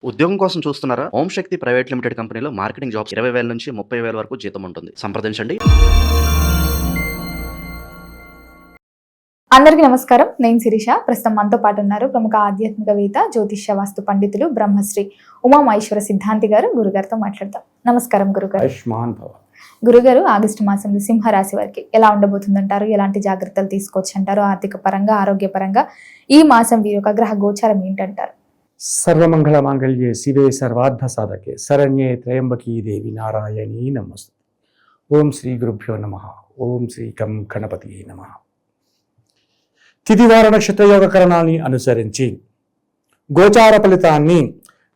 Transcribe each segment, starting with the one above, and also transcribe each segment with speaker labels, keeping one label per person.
Speaker 1: ఉద్యోగం కోసం చూస్తున్నారా? ఓం శక్తి ప్రైవేట్ లిమిటెడ్ కంపెనీలో మార్కెటింగ్ జాబ్స్ 20,000 నుంచి 30,000 వరకు జీతం ఉంటుంది. సంప్రదించండి.
Speaker 2: అందరికీ నమస్కారం. నేను శిరీష. ప్రస్తుతం మనతో పాటు ఉన్నారు ప్రముఖ ఆధ్యాత్మికవేత్త, జ్యోతిష్య వాస్తు పండితులు బ్రహ్మశ్రీ ఉమామహేశ్వర సిద్ధాంతి గారు. గురుగారితో మాట్లాడతాం. నమస్కారం గురుగారు. గురుగారు, ఆగస్టు మాసంలో సింహరాశి వారికి ఎలా ఉండబోతుందంటారు? ఎలాంటి జాగ్రత్తలు తీసుకోవచ్చు అంటారు? ఆర్థిక పరంగా, ఆరోగ్యపరంగా ఈ మాసం వీరి యొక్క గ్రహ గోచారం ఏంటంటారు?
Speaker 3: సర్వమంగళ మాంగళ్యే శివే సర్వార్థ సాధకే శరణ్యే త్రయంబకీ దేవి నారాయణీ నమస్తే. ఓం శ్రీ గురుభ్యో నమః. ఓం శ్రీ కం గణపతియే నమః. తిథివార నక్షత్ర యోగకరణాన్ని అనుసరించి గోచార ఫలితాన్ని,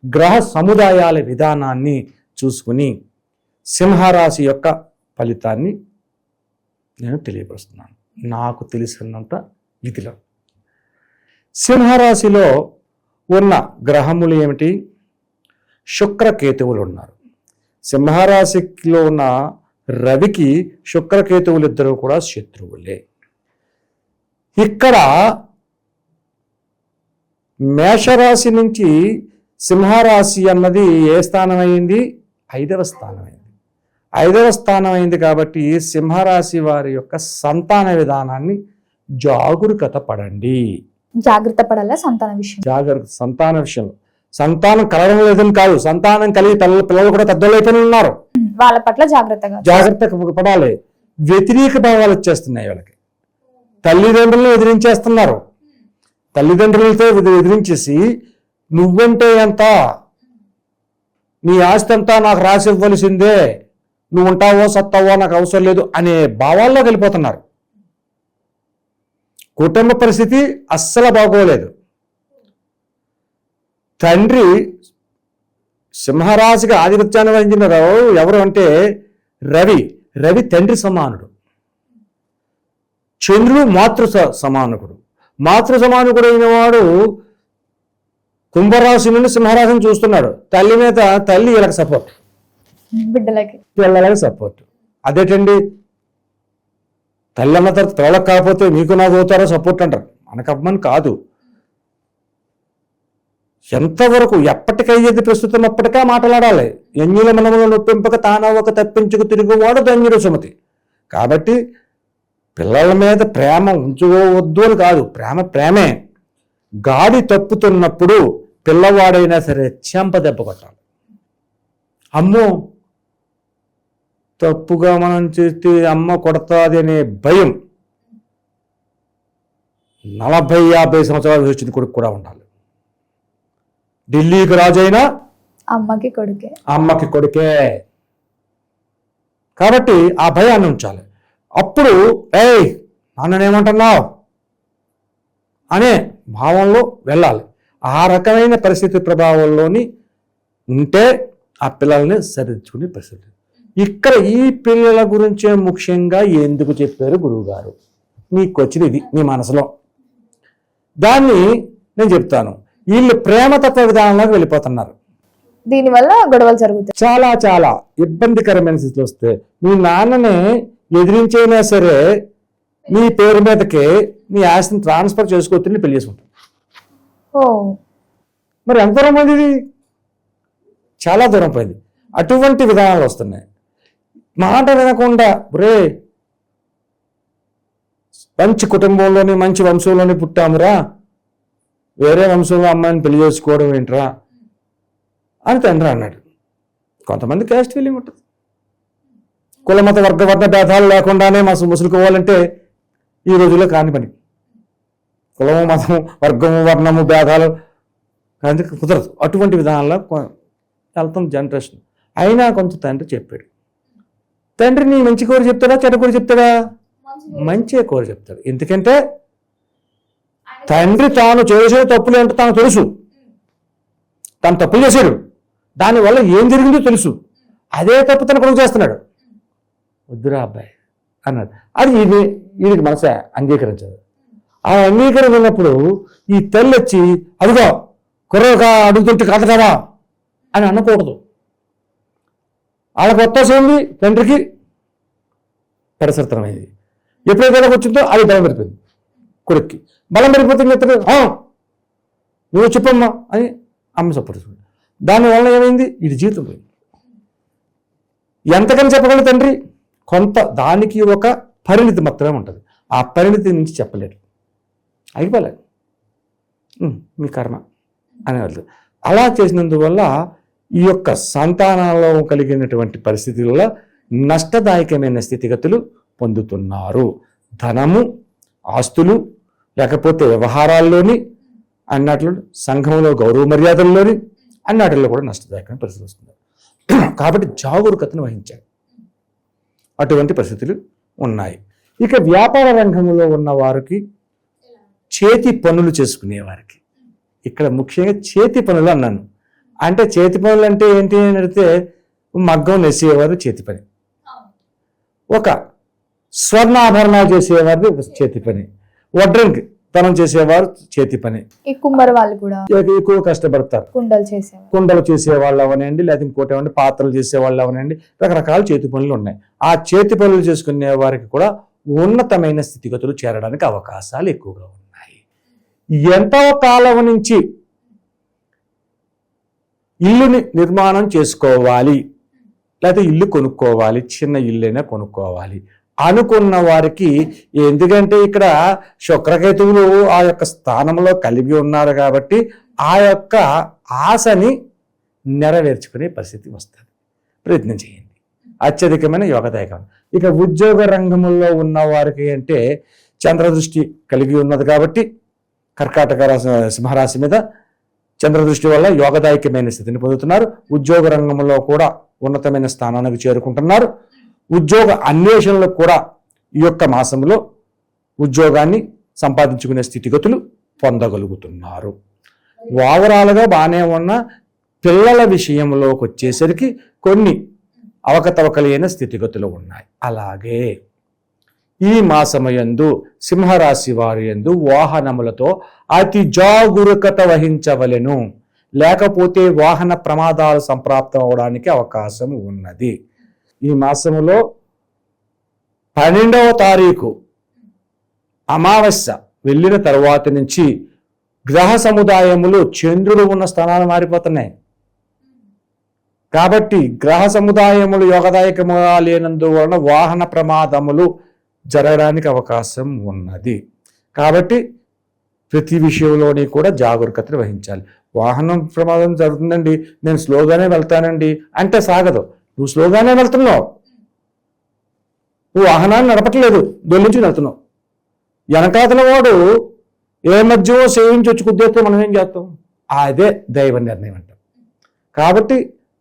Speaker 3: గ్రహ సముదాయాల విధానాన్ని చూసుకుని సింహరాశి యొక్క ఫలితాన్ని నేను తెలియపరుస్తున్నాను నాకు తెలిసినంత విధిలో. సింహరాశిలో ఉన్న గ్రహములు ఏమిటి? శుక్రకేతువులు ఉన్నారు. సింహరాశిలో ఉన్న రవికి శుక్రకేతువులు ఇద్దరు కూడా శత్రువులే. ఇక్కడ మేషరాశి నుంచి సింహరాశి అన్నది ఏ స్థానం అయింది? 5వ స్థానం అయింది. 5వ స్థానం అయింది కాబట్టి సింహరాశి వారి యొక్క సంతాన విధానాన్ని జాగరూకత పడండి.
Speaker 2: జాగ్రత్త పడాలా సంతాన విషయం?
Speaker 3: సంతాన విషయంలో సంతానం కలగడం లేదని కాదు, సంతానం కలిగి పిల్లలు కూడా పెద్దలు అయిపోయి ఉన్నారు.
Speaker 2: వాళ్ళ పట్ల జాగ్రత్త
Speaker 3: పడాలి. వ్యతిరేక భావాలు వచ్చేస్తున్నాయి వాళ్ళకి. తల్లిదండ్రులను ఎదిరించేస్తున్నారు. తల్లిదండ్రులతో ఎదిరించేసి నువ్వంటే ఎంత, నీ ఆస్తి అంతా నాకు రాసి ఇవ్వవలసిందే, నువ్వు ఉంటావో సత్తావో నాకు అవసరం లేదు అనే భావాల్లో వెళ్ళిపోతున్నారు. కుటుంబ పరిస్థితి అస్సలు బాగోలేదు. తండ్రి సింహరాశికి ఆధిపత్యాన్ని వహించిన ఎవరు అంటే రవి తండ్రి సమానుడు. చంద్రుడు మాతృ సమానకుడు. మాతృ సమానకుడు అయిన వాడు కుంభరాశి నుండి సింహరాశిని చూస్తున్నాడు. తల్లి వీళ్ళకి సపోర్ట్, పిల్లలకి సపోర్ట్. అదేటండి, తల్లి అన్న తర్వాత పిల్లలకు కాకపోతే మీకు నాకు అవుతారో సపోర్ట్ అంటారు. మనకమ్మని కాదు. ఎంతవరకు ఎప్పటికయ్యేది ప్రస్తుతం అప్పటికే మాట్లాడాలి. ఎన్యుల మనముల నొప్పింపక తానవక తప్పించుకు తిరుగువాడు ధన్యుడు సుమతి. కాబట్టి పిల్లల మీద ప్రేమ ఉంచుకోవద్దు అని కాదు, ప్రేమే. గాడి తప్పుతున్నప్పుడు పిల్లవాడైనా సరే చెంప దెబ్బ కొట్టాలి. అమ్మో తప్పుగా మనం చేస్తే అమ్మ కొడతాది అనే భయం 40-50 సంవత్సరాలు వచ్చిన కొడుకు కూడా ఉండాలి. ఢిల్లీకి రాజైనా అమ్మకి కొడుకే. కాబట్టి ఆ భయాన్ని ఉంచాలి. అప్పుడు నాన్ననేమంటున్నావు అనే భావంలో వెళ్ళాలి. ఆ రకమైన పరిస్థితి ప్రభావంలోని ఉంటే ఆ పిల్లల్ని సరిదిద్దుకునే పరిస్థితి. ఇక్కడ ఈ పిల్లల గురించే ముఖ్యంగా ఎందుకు చెప్పారు గురువుగారు? మీకు వచ్చింది ఇది మీ మనసులో, దాన్ని నేను చెప్తాను. వీళ్ళు ప్రేమతత్వ విధానంలోకి వెళ్ళిపోతున్నారు.
Speaker 2: దీనివల్ల గొడవలు జరుగుతాయి.
Speaker 3: చాలా చాలా ఇబ్బందికరమైన స్థితిలో వస్తే మీ నాన్నని ఎదిరించైనా సరే నీ పేరు మీదకే నీ ఆస్తిని ట్రాన్స్ఫర్ చేసుకోవచ్చని పెళ్లి చేసుకుంటారు. మరి ఎంత దూరం పోయింది ఇది? చాలా దూరం పోయింది. అటువంటి విధానాలు వస్తున్నాయి. మాట వినకుండా మంచి కుటుంబంలోని మంచి వంశంలోని పుట్టామురా, వేరే వంశంలో అమ్మాయిని పెళ్లి చేసుకోవడం ఏంట్రా అని తండ్రి అన్నాడు. కొంతమంది క్యాస్ట్ ఫీలింగ్ ఉంటుంది. కులమత వర్ణ భేదాలు లేకుండానే ముసులుకోవాలంటే ఈ రోజుల్లో కాని పని. కులము మతము వర్గము వర్ణము భేదాలు కానీ కుదరదు. అటువంటి విధానంలో వెళ్తాం జనరేషన్. అయినా కొంత తండ్రి చెప్పాడు. తండ్రిని మంచి కోరి చెప్తాడా చెడ్డ కోరి చెప్తాడా? మంచి కోరి చెప్తాడు. ఎందుకంటే తండ్రి తాను చేసే తప్పులు ఏంటో తాను తెలుసు. తాను తప్పులు చేశాడు, దానివల్ల ఏం జరిగిందో తెలుసు. అదే తప్పు తన కొడుకు చేస్తున్నాడు. వద్దురా అబ్బాయి అన్నాడు. అది వీడికి మనసే అంగీకరించదు. ఆ అంగీకరించినప్పుడు ఈ తల్లి వచ్చి అదిగో కుర్రగా అడుగుతుంటే కథకరా అని అనకూడదు. వాళ్ళకి ఒత్తేసింది, తండ్రికి పరిసరతమైంది. ఎప్పుడైతే వచ్చిందో అది బలం పెరిపోయింది. కొడుక్కి బలం పెరిగిపోతుంది. నువ్వు చెప్పమ్మా అని అమ్మ సపోర్ట్. దానివల్ల ఏమైంది? వీడి జీవితం పోయింది. ఎంతకని చెప్పగలరు తండ్రి? కొంత దానికి ఒక పరిణితి మాత్రమే ఉంటుంది. ఆ పరిణితి నుంచి చెప్పలేడు, అయిపోలేదు, మీ కర్మ అనేవాళ్ళు. అలా చేసినందువల్ల ఈ యొక్క సంతానంలో కలిగినటువంటి పరిస్థితులలో నష్టదాయకమైన స్థితిగతులు పొందుతున్నారు. ధనము, ఆస్తులు, లేకపోతే వ్యవహారాల్లోని అన్నట్లు, సంఘంలో గౌరవ మర్యాదల్లోని అన్నట్లో కూడా నష్టదాయకమైన పరిస్థితి వస్తుంది. కాబట్టి జాగరూకతను వహించాలి. అటువంటి పరిస్థితులు ఉన్నాయి. ఇక వ్యాపార రంగంలో ఉన్న వారికి, చేతి పనులు చేసుకునేవారికి, ఇక్కడ ముఖ్యంగా చేతి పనులు అన్నాను. అంటే చేతి పనులు అంటే ఏంటి అని అడిగితే మగ్గం నెసేవారు చేతి పని, ఒక స్వర్ణాభరణాలు చేసేవారు చేతి పని, వడ్రంగి తనం చేసేవారు చేతి పని.
Speaker 2: ఈ కుమ్మరి వాళ్ళు కూడా
Speaker 3: ఎక్కువ కష్టపడతారు. కుండలు చేసేవాళ్ళు అవనండి, లేకపోతే ఇంకోటి ఏమంటే పాత్రలు చేసేవాళ్ళు అవనండి, రకరకాల చేతి పనులు ఉన్నాయి. ఆ చేతి పనులు చేసుకునే వారికి కూడా ఉన్నతమైన స్థితిగతులు చేరడానికి అవకాశాలు ఎక్కువగా ఉన్నాయి. ఎంతో కాలం నుంచి ఇల్లుని నిర్మాణం చేసుకోవాలి, లేకపోతే ఇల్లు కొనుక్కోవాలి, చిన్న ఇల్లైనా కొనుక్కోవాలి అనుకున్న వారికి, ఎందుకంటే ఇక్కడ శుక్రకేతువులు ఆ యొక్క స్థానంలో కలిగి ఉన్నారు కాబట్టి ఆ యొక్క ఆశని నెరవేర్చుకునే పరిస్థితి వస్తుంది. ప్రయత్నం చేయండి, అత్యధికమైన యోగదాయకం. ఇక ఉద్యోగ రంగంలో ఉన్న వారికి అంటే చంద్రదృష్టి కలిగి ఉన్నది కాబట్టి కర్కాటక సింహరాశి మీద చంద్రదృష్టి వల్ల యోగదాయకమైన స్థితిని పొందుతున్నారు. ఉద్యోగ రంగంలో కూడా ఉన్నతమైన స్థానానికి చేరుకుంటున్నారు. ఉద్యోగ అన్వేషణలో కూడా ఈ యొక్క మాసంలో ఉద్యోగాన్ని సంపాదించుకునే స్థితిగతులు పొందగలుగుతున్నారు. ఓవరాల్గా బాగానే ఉన్న పిల్లల విషయంలోకి వచ్చేసరికి కొన్ని అవకతవకలైన స్థితిగతులు ఉన్నాయి. అలాగే ఈ మాసమయందు సింహరాశి వారి యందు వాహనములతో అతి జాగరూకత వహించవలెను, లేకపోతే వాహన ప్రమాదాలు సంప్రాప్తం అవడానికి అవకాశం ఉన్నది. ఈ మాసములో 12వ తారీఖు అమావాస్య వెళ్ళిన తర్వాత నుంచి గ్రహ సముదాయములు చంద్రుడు ఉన్న స్థానాలు మారిపోతున్నాయి. కాబట్టి గ్రహ సముదాయములు యోగదాయకముగా లేనందువలన వాహన ప్రమాదములు జరగడానికి అవకాశం ఉన్నది. కాబట్టి ప్రతి విషయంలోని కూడా జాగరూకతను వహించాలి. వాహనం ప్రమాదం జరుగుతుందండి, నేను స్లోగానే వెళ్తానండి అంటే సాగదు. నువ్వు స్లోగానే వెళ్తున్నావు, నువ్వు వాహనాన్ని నడపట్లేదు, దొల్లించి వెళ్తున్నావు. వెనకాతల వాడు ఏ మధ్యలో సేవించి వచ్చి కుద్దేస్తే మనం ఏం చేస్తాం? అదే దైవ నిర్ణయం అంటాం. కాబట్టి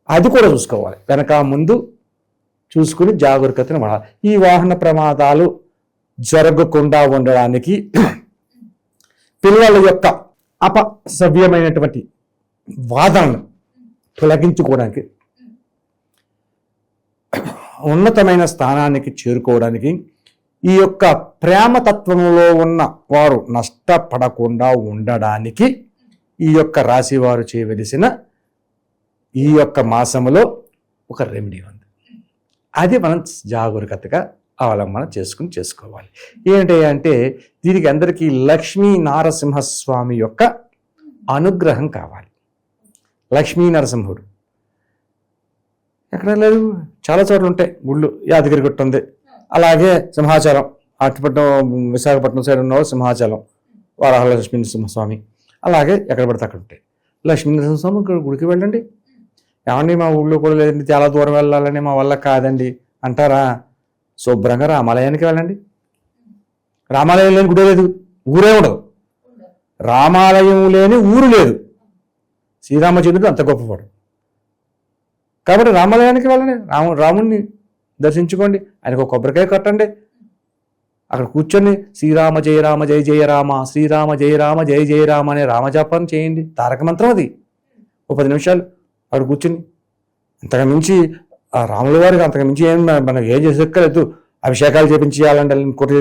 Speaker 3: అది కూడా చూసుకోవాలి, వెనక ముందు చూసుకుని జాగరూకతను వాడాలి. ఈ వాహన ప్రమాదాలు జరగకుండా ఉండడానికి పిల్లల యొక్క అపసవ్యమైనటువంటి వాదనను తొలగించుకోవడానికి, ఉన్నతమైన స్థానానికి చేరుకోవడానికి, ఈ యొక్క ప్రేమతత్వంలో ఉన్న వారు నష్టపడకుండా ఉండడానికి ఈ యొక్క రాశి వారు చేయవలసిన ఈ యొక్క మాసములో ఒక రెమెడీ ఉంది. అది మనం జాగరూకతగా అవలంబన చేసుకోవాలి. ఏంటి అంటే దీనికి అందరికీ లక్ష్మీ నారసింహస్వామి యొక్క అనుగ్రహం కావాలి. లక్ష్మీ నరసింహుడు ఎక్కడ లేదు, చాలా చోట్ల ఉంటాయి గుళ్ళు. యాదగిరి గుట్ట ఉంది, అలాగే సింహాచలం, ఆకిపట్నం విశాఖపట్నం సైడ్ ఉన్న సింహాచలం వరాహ లక్ష్మీ నరసింహస్వామి, అలాగే ఎక్కడ పడితే అక్కడ ఉంటాయి. లక్ష్మీ నరసింహస్వామి గుడికి వెళ్ళండి. ఏమండి మా ఊళ్ళో కూడా లేదండి, చాలా దూరం వెళ్ళాలని మా వల్ల కాదండి అంటారా? శుభ్రంగా రామాలయానికి వెళ్ళండి. రామాలయం లేని గుడి లేదు, ఊరే ఉండదు. రామాలయం లేని ఊరు లేదు. శ్రీరామచంద్రుడు అంత గొప్పవాడు కాబట్టి రామాలయానికి వెళ్ళండి, రాముణ్ణి దర్శించుకోండి, ఆయనకు ఒక కొబ్బరికాయ కట్టండి, అక్కడ కూర్చొని శ్రీరామ జయ రామ జయ జయ రామ, శ్రీరామ జయ రామ జయ జయ రామ అనే రామజాపాన్ని చేయండి. తారక మంత్రం అది. ఒక 10 నిమిషాలు అక్కడ కూర్చుని, అంతకు మించి ఆ రాముల వారికి అంతకు మించి ఏం మనకు ఏం చేసేక్కర్లేదు. అభిషేకాలు చేయించేయాలండి, ఇంకోటి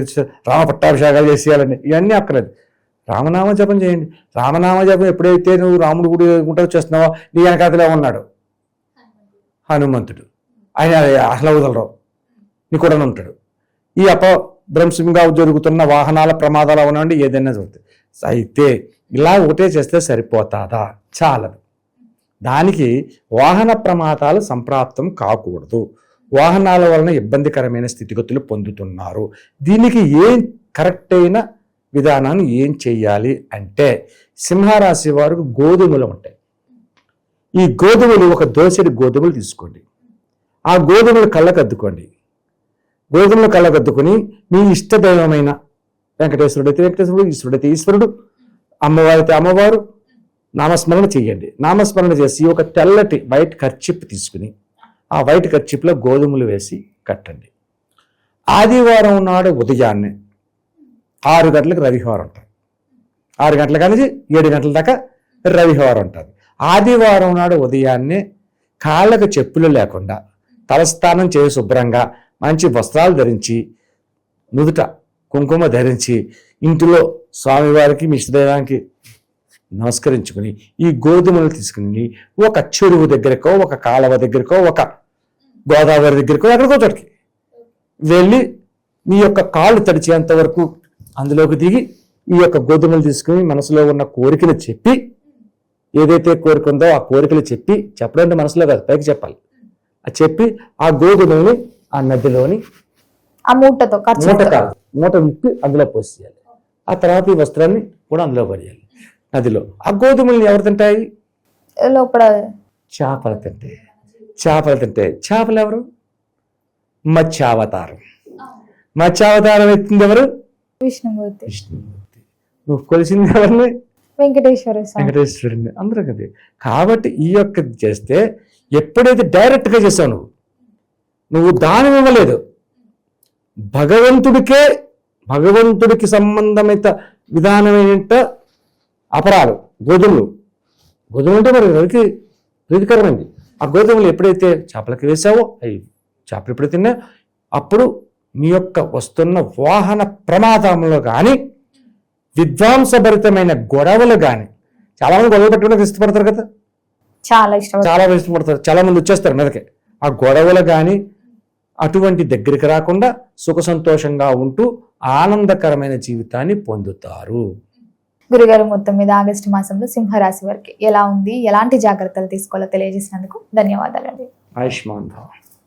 Speaker 3: రామ పట్టాభిషేకాలు చేసేయాలండి, ఇవన్నీ అక్కర్లేదు. రామనామ జపం చేయండి. రామనామ జపం ఎప్పుడైతే నువ్వు రాముడు గుడి గుంట చేస్తున్నావో నీ వెనకాతలే ఉన్నాడు హనుమంతుడు, ఆయన అసలు వదలరావు, నీ కూడా ఉంటాడు. ఈ అపభ్రంశంగా జరుగుతున్న వాహనాల ప్రమాదాలు అవనండి, ఏదైనా జరుగుతుంది. అయితే ఇలా ఒకటే చేస్తే సరిపోతాదా? చాలదు. దానికి వాహన ప్రమాదాలు సంప్రాప్తం కాకూడదు. వాహనాల వలన ఇబ్బందికరమైన స్థితిగతులు పొందుతున్నారు. దీనికి ఏం కరెక్ట్ అయిన విధానాన్ని ఏం చెయ్యాలి అంటే, సింహరాశి వారికి గోధుమలు ఉంటాయి. ఈ గోధుమలు ఒక దోసెడు గోధుమలు తీసుకోండి. ఆ గోధుమలు కళ్ళకద్దుకోండి. గోధుమలు కళ్ళకద్దుకొని మీ ఇష్టదైవమైన వెంకటేశ్వరుడు అయితే వెంకటేశ్వరుడు, ఈశ్వరుడు అయితే ఈశ్వరుడు, అమ్మవారు అయితే అమ్మవారు నామస్మరణ చెయ్యండి. నామస్మరణ చేసి ఒక తెల్లటి వైట్ కర్చిప్ తీసుకుని ఆ వైట్ కర్చిప్లో గోధుమలు వేసి కట్టండి. ఆదివారం నాడు ఉదయాన్నే 6 గంటలకు రవివారం ఉంటుంది. 6 గంటల కానీ 7 గంటల దాకా రవివారం ఉంటుంది. ఆదివారం నాడు ఉదయాన్నే కాళ్ళకు చెప్పులు లేకుండా తలస్నానం చేసి శుభ్రంగా మంచి వస్త్రాలు ధరించి నుదుట కుంకుమ ధరించి ఇంటిలో స్వామివారికి మీ ఇష్టదైవానికి నమస్కరించుకుని ఈ గోధుమలు తీసుకుని ఒక చెరువు దగ్గరకో, ఒక కాలువ దగ్గరకో, ఒక గోదావరి దగ్గరకో, ఎక్కడికో చోటికి వెళ్ళి మీ యొక్క కాళ్ళు తడిచేంత వరకు అందులోకి దిగి ఈ యొక్క గోధుమలు తీసుకుని మనసులో ఉన్న కోరికలు చెప్పి, ఏదైతే కోరిక ఉందో ఆ కోరికలు చెప్పడం మనసులో కాదు, పైకి చెప్పాలి. అది చెప్పి ఆ గోధుమని ఆ నదిలోని
Speaker 2: ఆ మూటతో
Speaker 3: మూట విప్పి అందులో పోసేయాలి. ఆ తర్వాత ఈ వస్త్రాన్ని కూడా అందులో పడేయాలి నదిలో. ఆ గోధుమల్ని ఎవరు తింటాయి?
Speaker 2: లోపల
Speaker 3: చేపలు తింటాయి. చేపలు ఎవరు? మత్స్యావతారం. మత్స్యావతారం ఎత్తింది ఎవరు?
Speaker 2: విష్ణుమూర్తి.
Speaker 3: నువ్వు కొలిసింది ఎవరిని?
Speaker 2: వెంకటేశ్వరుడిని.
Speaker 3: అందరూ కదా. కాబట్టి ఈ యొక్క చేస్తే ఎప్పుడైతే డైరెక్ట్గా చేసావు నువ్వు దానం ఇవ్వలేదు, భగవంతుడికి సంబంధమైన విధానమైన అపరాలు గోధుమలు అంటే మరి రవికి ప్రీతికరమైంది. ఆ గోధుమలు ఎప్పుడైతే చేపలకి వేసావో, అవి చేపలు ఎప్పుడైతే తిన్నా, అప్పుడు మీ యొక్క వస్తున్న వాహన ప్రమాదంలో కానీ విధ్వంసభరితమైన గొడవలు కానీ, చాలా మంది గొడవలు పెట్టుకుంటే ఇష్టపడతారు కదా, చాలా ఇష్టపడతారు, చాలా మంది వచ్చేస్తారు మీదకి. ఆ గొడవలు కానీ అటువంటి దగ్గరికి రాకుండా సుఖ సంతోషంగా ఉంటూ ఆనందకరమైన జీవితాన్ని పొందుతారు.
Speaker 2: గురుగారు, మొత్తం మీద ఆగస్టు మాసంలో సింహరాశి వారికి ఎలా ఉంది, ఎలాంటి జాగ్రత్తలు తీసుకోవాలో తెలియజేసినందుకు ధన్యవాదాలండి.
Speaker 3: ఆయుష్మాన్ భవ.